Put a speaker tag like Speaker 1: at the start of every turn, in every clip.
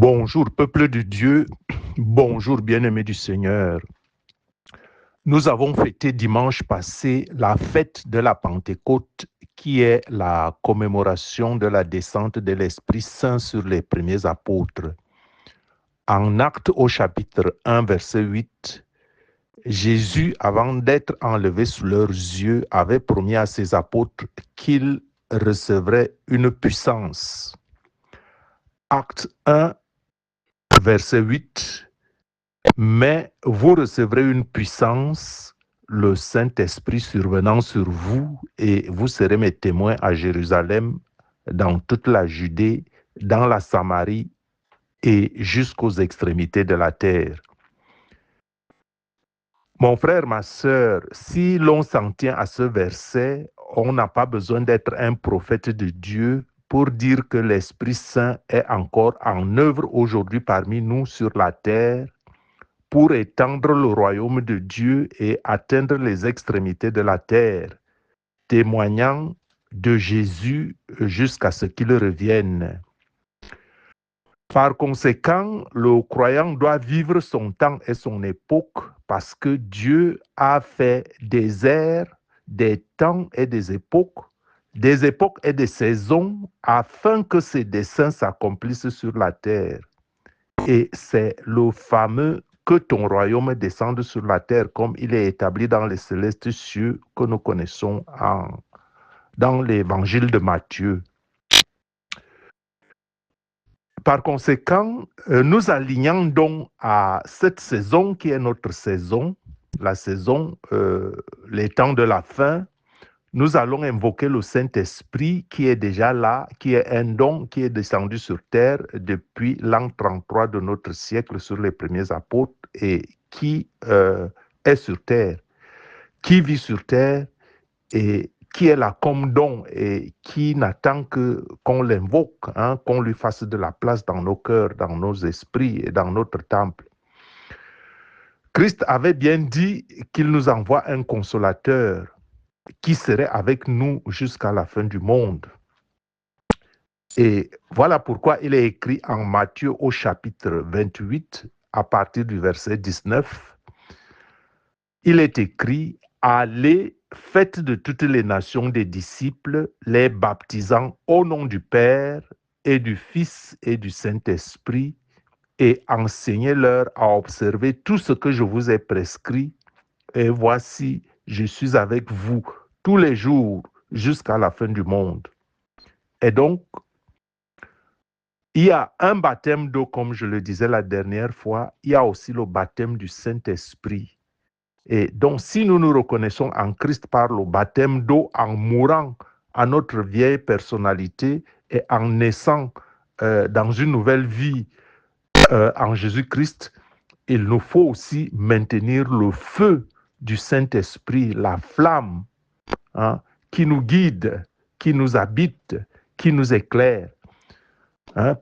Speaker 1: Bonjour, peuple de Dieu, bonjour, bien-aimés du Seigneur. Nous avons fêté dimanche passé la fête de la Pentecôte, qui est la commémoration de la descente de l'Esprit Saint sur les premiers apôtres. En Actes au chapitre 1, verset 8, Jésus, avant d'être enlevé sous leurs yeux, avait promis à ses apôtres qu'ils recevraient une puissance. Acte 1, verset 8, mais vous recevrez une puissance, le Saint-Esprit survenant sur vous, et vous serez mes témoins à Jérusalem, dans toute la Judée, dans la Samarie et jusqu'aux extrémités de la terre. Mon frère, ma sœur, si l'on s'en tient à ce verset, on n'a pas besoin d'être un prophète de Dieu pour dire que l'Esprit Saint est encore en œuvre aujourd'hui parmi nous sur la terre, pour étendre le royaume de Dieu et atteindre les extrémités de la terre, témoignant de Jésus jusqu'à ce qu'il revienne. Par conséquent, le croyant doit vivre son temps et son époque parce que Dieu a fait des ères, des temps et des époques et des saisons afin que ses desseins s'accomplissent sur la terre. Et c'est le fameux que ton royaume descende sur la terre comme il est établi dans les célestes cieux que nous connaissons dans l'évangile de Matthieu. Par conséquent, nous alignons donc à cette saison qui est notre saison, la saison, les temps de la fin. Nous allons invoquer le Saint-Esprit qui est déjà là, qui est un don qui est descendu sur terre depuis l'an 33 de notre siècle sur les premiers apôtres et qui est sur terre, qui vit sur terre et qui est là comme don et qui n'attend que qu'on l'invoque, qu'on lui fasse de la place dans nos cœurs, dans nos esprits et dans notre temple. Christ avait bien dit qu'il nous envoie un consolateur qui serait avec nous jusqu'à la fin du monde. Et voilà pourquoi il est écrit en Matthieu au chapitre 28, à partir du verset 19, il est écrit « Allez, faites de toutes les nations des disciples, les baptisant au nom du Père et du Fils et du Saint-Esprit, et enseignez-leur à observer tout ce que je vous ai prescrit. Et voici, je suis avec vous tous les jours jusqu'à la fin du monde. » Et donc, il y a un baptême d'eau, comme je le disais la dernière fois, il y a aussi le baptême du Saint-Esprit. Et donc, si nous nous reconnaissons en Christ par le baptême d'eau, en mourant à notre vieille personnalité et en naissant dans une nouvelle vie en Jésus-Christ, il nous faut aussi maintenir le feu du Saint-Esprit, la flamme qui nous guide, qui nous habite, qui nous éclaire.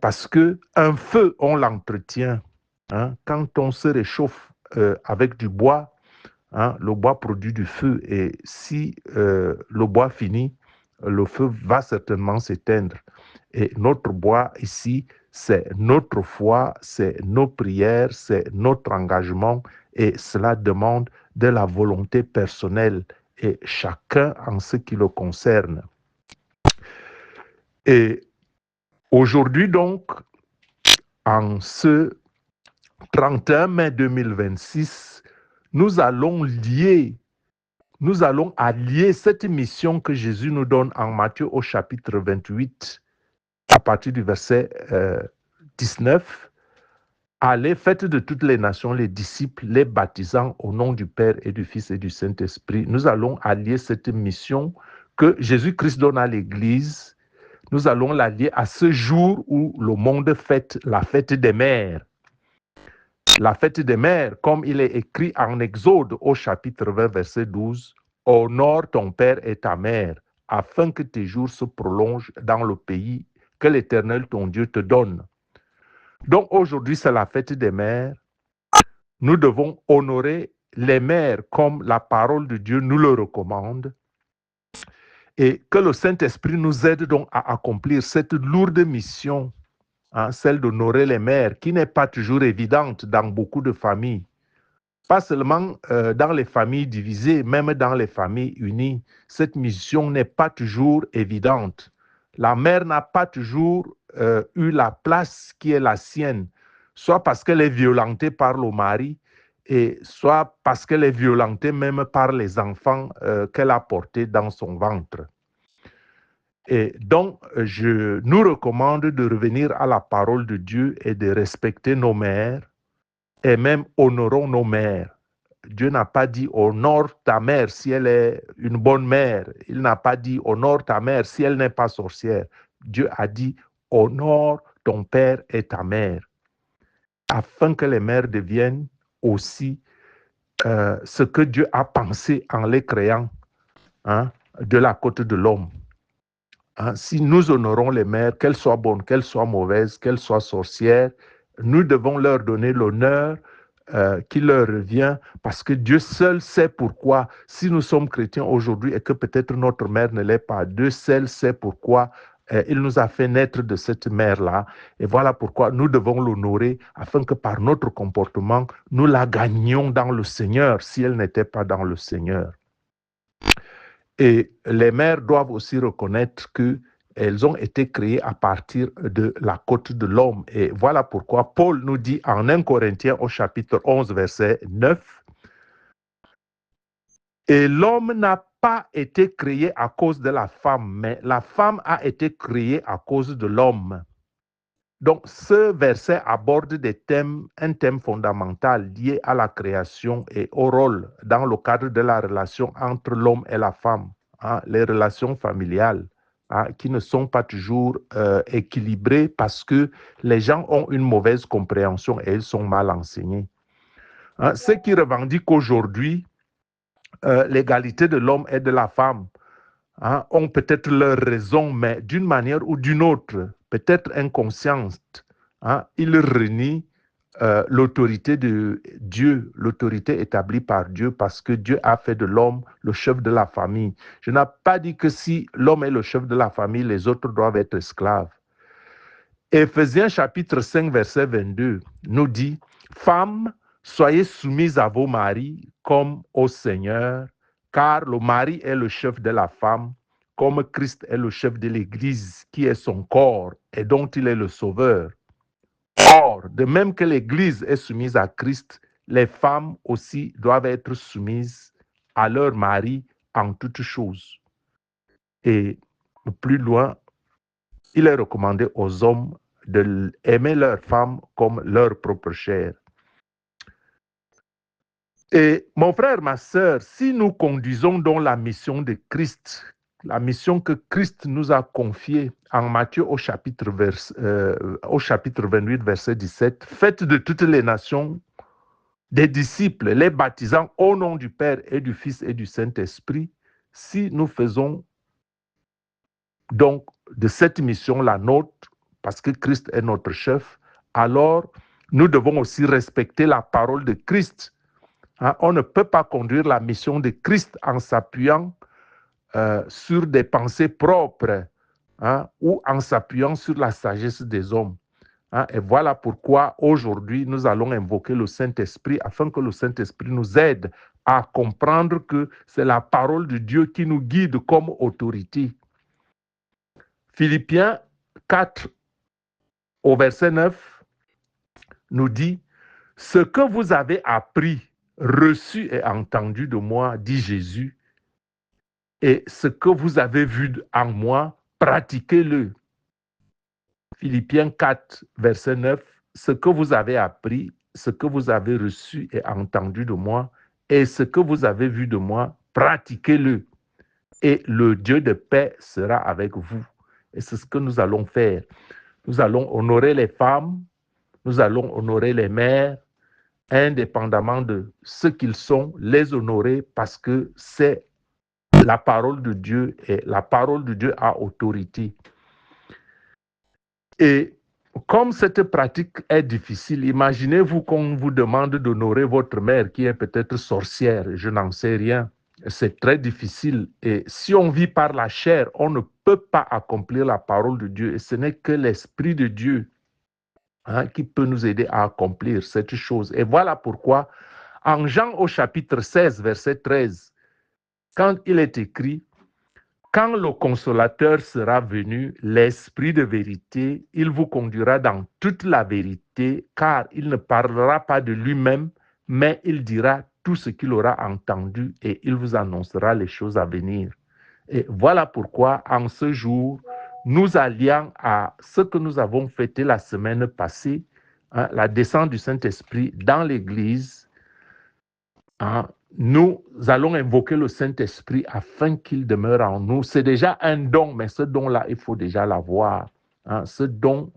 Speaker 1: Parce qu'un feu, on l'entretient. Quand on se réchauffe avec du bois, le bois produit du feu. Et si le bois finit, le feu va certainement s'éteindre. Et notre bois ici, c'est notre foi, c'est nos prières, c'est notre engagement. Et cela demande de la volonté personnelle et chacun en ce qui le concerne. Et aujourd'hui donc, en ce 31 mai 2026, nous allons allier cette mission que Jésus nous donne en Matthieu au chapitre 28, à partir du verset 19. Allez, faites de toutes les nations les disciples, les baptisant au nom du Père et du Fils et du Saint-Esprit. Nous allons allier cette mission que Jésus-Christ donne à l'Église. Nous allons l'allier à ce jour où le monde fête la fête des mères. La fête des mères, comme il est écrit en Exode au chapitre 20, verset 12, « Honore ton père et ta mère, afin que tes jours se prolongent dans le pays que l'Éternel ton Dieu te donne. » Donc aujourd'hui, c'est la fête des mères. Nous devons honorer les mères comme la parole de Dieu nous le recommande. Et que le Saint-Esprit nous aide donc à accomplir cette lourde mission hein, celle d'honorer les mères, qui n'est pas toujours évidente dans beaucoup de familles. Pas seulement dans les familles divisées, même dans les familles unies, cette mission n'est pas toujours évidente. La mère n'a pas toujours eu la place qui est la sienne, soit parce qu'elle est violentée par le mari, et soit parce qu'elle est violentée même par les enfants qu'elle a portés dans son ventre. Et donc, je nous recommande de revenir à la parole de Dieu et de respecter nos mères, et même honorons nos mères. Dieu n'a pas dit honore ta mère si elle est une bonne mère. Il n'a pas dit honore ta mère si elle n'est pas sorcière. Dieu a dit honore ton père et ta mère, afin que les mères deviennent aussi ce que Dieu a pensé en les créant, hein, de la côte de l'homme. Hein, si nous honorons les mères, qu'elles soient bonnes, qu'elles soient mauvaises, qu'elles soient sorcières, nous devons leur donner l'honneur qui leur revient, parce que Dieu seul sait pourquoi. Si nous sommes chrétiens aujourd'hui et que peut-être notre mère ne l'est pas, Dieu seul sait pourquoi il nous a fait naître de cette mère-là. Et voilà pourquoi nous devons l'honorer, afin que par notre comportement, nous la gagnions dans le Seigneur, si elle n'était pas dans le Seigneur. Et les mères doivent aussi reconnaître qu'elles ont été créées à partir de la côte de l'homme. Et voilà pourquoi Paul nous dit en 1 Corinthiens au chapitre 11, verset 9, « Et l'homme n'a pas été créé à cause de la femme, mais la femme a été créée à cause de l'homme. » Donc, ce verset aborde un thème fondamental lié à la création et au rôle dans le cadre de la relation entre l'homme et la femme. Hein, les relations familiales, hein, qui ne sont pas toujours équilibrées parce que les gens ont une mauvaise compréhension et ils sont mal enseignés. Hein, ceux qui revendiquent aujourd'hui l'égalité de l'homme et de la femme, hein, ont peut-être leur raison, mais d'une manière ou d'une autre, peut-être inconsciente, hein, ils renient l'autorité de Dieu, l'autorité établie par Dieu, parce que Dieu a fait de l'homme le chef de la famille. Je n'ai pas dit que si l'homme est le chef de la famille, les autres doivent être esclaves. Éphésiens chapitre 5, verset 22 nous dit, « Femmes, soyez soumises à vos maris comme au Seigneur, car le mari est le chef de la femme, comme Christ est le chef de l'Église, qui est son corps et dont il est le sauveur. Or, de même que l'Église est soumise à Christ, les femmes aussi doivent être soumises à leur mari en toutes choses. » Et plus loin, il est recommandé aux hommes d'aimer leurs femmes comme leur propre chair. Et mon frère, ma sœur, si nous conduisons donc la mission de Christ, la mission que Christ nous a confiée en Matthieu au chapitre 28, verset 17, « Faites de toutes les nations des disciples, les baptisant au nom du Père et du Fils et du Saint-Esprit », si nous faisons donc de cette mission la nôtre, parce que Christ est notre chef, alors nous devons aussi respecter la parole de Christ. Hein, on ne peut pas conduire la mission de Christ en s'appuyant sur des pensées propres, hein, ou en s'appuyant sur la sagesse des hommes. Hein, et voilà pourquoi aujourd'hui nous allons invoquer le Saint-Esprit afin que le Saint-Esprit nous aide à comprendre que c'est la parole de Dieu qui nous guide comme autorité. Philippiens 4 au verset 9 nous dit, « Ce que vous avez appris, reçu et entendu de moi, dit Jésus, et ce que vous avez vu en moi, pratiquez-le. » Philippiens 4, verset 9, « Ce que vous avez appris, ce que vous avez reçu et entendu de moi, et ce que vous avez vu de moi, pratiquez-le. Et le Dieu de paix sera avec vous. » Et c'est ce que nous allons faire. Nous allons honorer les femmes, nous allons honorer les mères, indépendamment de ce qu'ils sont, les honorer parce que c'est la parole de Dieu et la parole de Dieu a autorité. Et comme cette pratique est difficile, imaginez-vous qu'on vous demande d'honorer votre mère qui est peut-être sorcière, je n'en sais rien. C'est très difficile et si on vit par la chair, on ne peut pas accomplir la parole de Dieu et ce n'est que l'Esprit de Dieu qui peut nous aider à accomplir cette chose. Et voilà pourquoi, en Jean au chapitre 16, verset 13, quand il est écrit, quand le consolateur sera venu, l'Esprit de vérité, il vous conduira dans toute la vérité, car il ne parlera pas de lui-même, mais il dira tout ce qu'il aura entendu et il vous annoncera les choses à venir. Et voilà pourquoi, en ce jour, nous allions à ce que nous avons fêté la semaine passée, la descente du Saint-Esprit dans l'Église. Nous allons invoquer le Saint-Esprit afin qu'il demeure en nous. C'est déjà un don, mais ce don-là, il faut déjà l'avoir. Ce don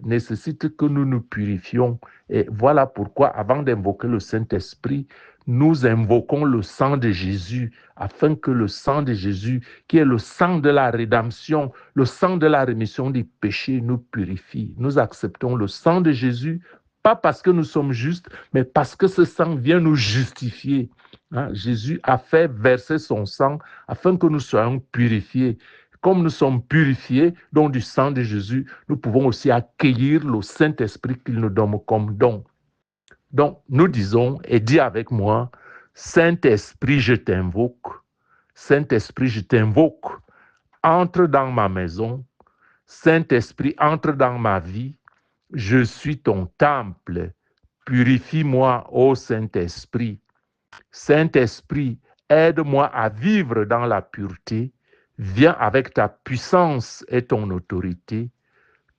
Speaker 1: nécessite que nous nous purifions. Et voilà pourquoi, avant d'invoquer le Saint-Esprit, nous invoquons le sang de Jésus, afin que le sang de Jésus, qui est le sang de la rédemption, le sang de la rémission des péchés, nous purifie. Nous acceptons le sang de Jésus, pas parce que nous sommes justes, mais parce que ce sang vient nous justifier. Jésus a fait verser son sang afin que nous soyons purifiés. Comme nous sommes purifiés, donc du sang de Jésus, nous pouvons aussi accueillir le Saint-Esprit qu'il nous donne comme don. Donc, nous disons, et dis avec moi, Saint-Esprit, je t'invoque. Saint-Esprit, je t'invoque. Entre dans ma maison. Saint-Esprit, entre dans ma vie. Je suis ton temple. Purifie-moi, ô Saint-Esprit. Saint-Esprit, aide-moi à vivre dans la pureté. Viens avec ta puissance et ton autorité.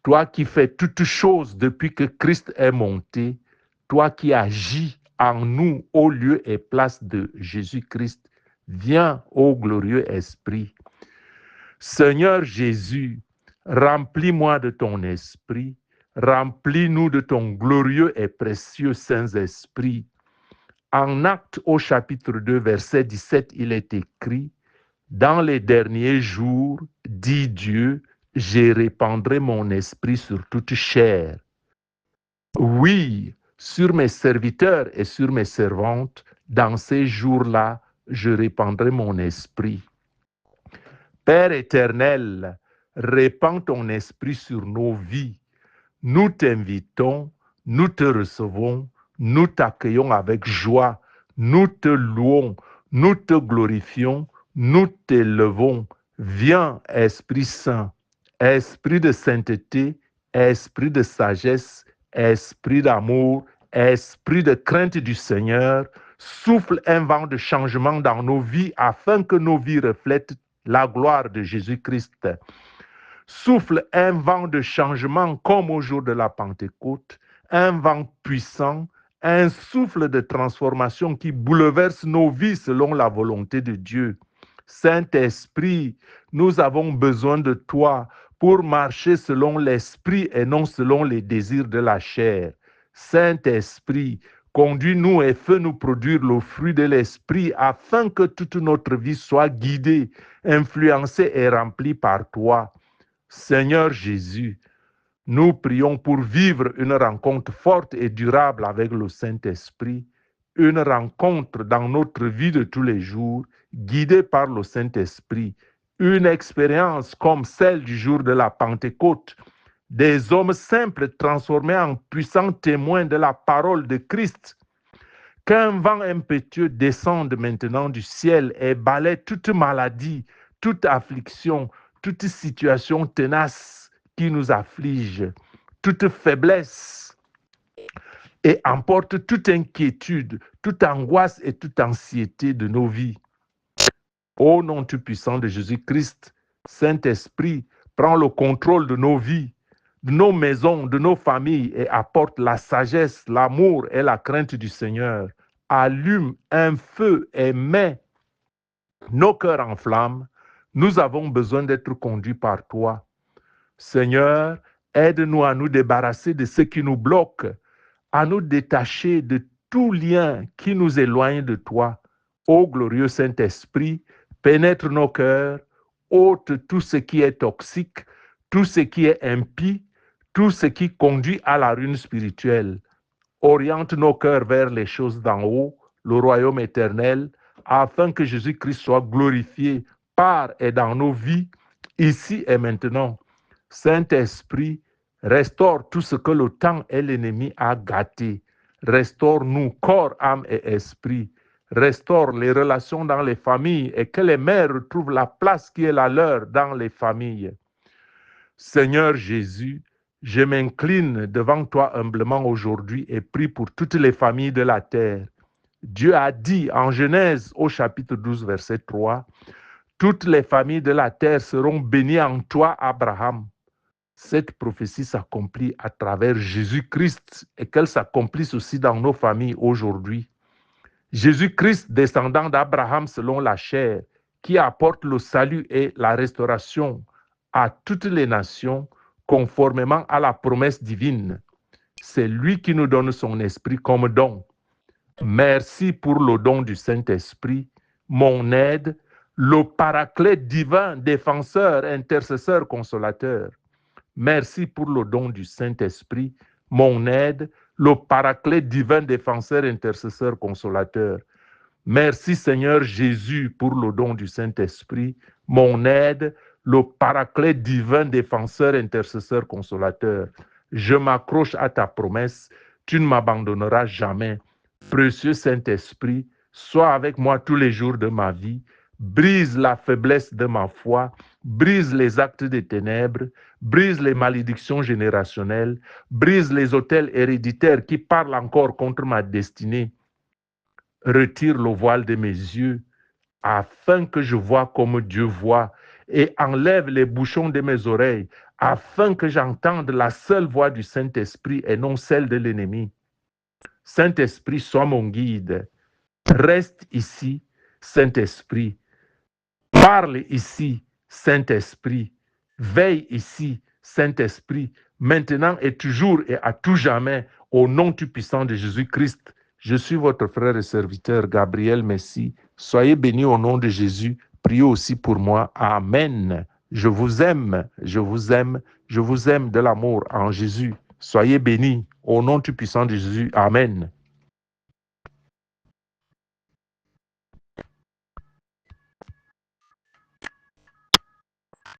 Speaker 1: Toi qui fais toutes choses depuis que Christ est monté, toi qui agis en nous au lieu et place de Jésus-Christ, viens, ô glorieux Esprit. Seigneur Jésus, remplis-moi de ton esprit, remplis-nous de ton glorieux et précieux Saint-Esprit. En Actes au chapitre 2, verset 17, il est écrit, « Dans les derniers jours, dit Dieu, je répandrai mon esprit sur toute chair. Oui, sur mes serviteurs et sur mes servantes, dans ces jours-là, je répandrai mon esprit. » Père éternel, répands ton esprit sur nos vies. Nous t'invitons, nous te recevons, nous t'accueillons avec joie, nous te louons, nous te glorifions, nous t'élevons. Viens, Esprit Saint, Esprit de sainteté, Esprit de sagesse, Esprit d'amour, Esprit de crainte du Seigneur, souffle un vent de changement dans nos vies afin que nos vies reflètent la gloire de Jésus-Christ. Souffle un vent de changement comme au jour de la Pentecôte, un vent puissant, un souffle de transformation qui bouleverse nos vies selon la volonté de Dieu. Saint-Esprit, nous avons besoin de toi pour marcher selon l'Esprit et non selon les désirs de la chair. Saint-Esprit, conduis-nous et fais-nous produire le fruit de l'Esprit afin que toute notre vie soit guidée, influencée et remplie par toi. Seigneur Jésus, nous prions pour vivre une rencontre forte et durable avec le Saint-Esprit, une rencontre dans notre vie de tous les jours, guidée par le Saint-Esprit, une expérience comme celle du jour de la Pentecôte, des hommes simples transformés en puissants témoins de la parole de Christ. Qu'un vent impétueux descende maintenant du ciel et balaie toute maladie, toute affliction, toute situation tenace qui nous afflige, toute faiblesse, et emporte toute inquiétude, toute angoisse et toute anxiété de nos vies. Au nom tout-puissant de Jésus-Christ, Saint-Esprit, prends le contrôle de nos vies, de nos maisons, de nos familles et apporte la sagesse, l'amour et la crainte du Seigneur. Allume un feu et mets nos cœurs en flammes. Nous avons besoin d'être conduits par toi. Seigneur, aide-nous à nous débarrasser de ce qui nous bloque, à nous détacher de tout lien qui nous éloigne de toi. Ô glorieux Saint-Esprit, pénètre nos cœurs, ôte tout ce qui est toxique, tout ce qui est impie, tout ce qui conduit à la ruine spirituelle. Oriente nos cœurs vers les choses d'en haut, le royaume éternel, afin que Jésus-Christ soit glorifié par et dans nos vies, ici et maintenant. Saint-Esprit, Restaure tout ce que le temps et l'ennemi a gâté. Restaure-nous, corps, âme et esprit. Restaure les relations dans les familles et que les mères retrouvent la place qui est la leur dans les familles. Seigneur Jésus, je m'incline devant toi humblement aujourd'hui et prie pour toutes les familles de la terre. Dieu a dit en Genèse au chapitre 12, verset 3, « Toutes les familles de la terre seront bénies en toi, Abraham. » Cette prophétie s'accomplit à travers Jésus-Christ et qu'elle s'accomplisse aussi dans nos familles aujourd'hui. Jésus-Christ, descendant d'Abraham selon la chair, qui apporte le salut et la restauration à toutes les nations, conformément à la promesse divine. C'est lui qui nous donne son esprit comme don. Merci pour le don du Saint-Esprit, mon aide, le paraclet divin, défenseur, intercesseur, consolateur. Merci pour le don du Saint-Esprit, mon aide, le paraclet divin, défenseur, intercesseur, consolateur. Merci Seigneur Jésus pour le don du Saint-Esprit, mon aide, le paraclet divin, défenseur, intercesseur, consolateur. Je m'accroche à ta promesse, tu ne m'abandonneras jamais. Précieux Saint-Esprit, sois avec moi tous les jours de ma vie, brise la faiblesse de ma foi, brise les actes des ténèbres, brise les malédictions générationnelles, brise les autels héréditaires qui parlent encore contre ma destinée. Retire le voile de mes yeux afin que je voie comme Dieu voit et enlève les bouchons de mes oreilles afin que j'entende la seule voix du Saint-Esprit et non celle de l'ennemi. Saint-Esprit, sois mon guide. Reste ici, Saint-Esprit. Parle ici, Saint-Esprit. Veille ici, Saint-Esprit. Maintenant et toujours et à tout jamais, au nom tout puissant de Jésus-Christ. Je suis votre frère et serviteur Gabriel Messi. Soyez bénis au nom de Jésus. Priez aussi pour moi. Amen. Je vous aime, je vous aime, je vous aime de l'amour en Jésus. Soyez bénis au nom tout puissant de Jésus. Amen.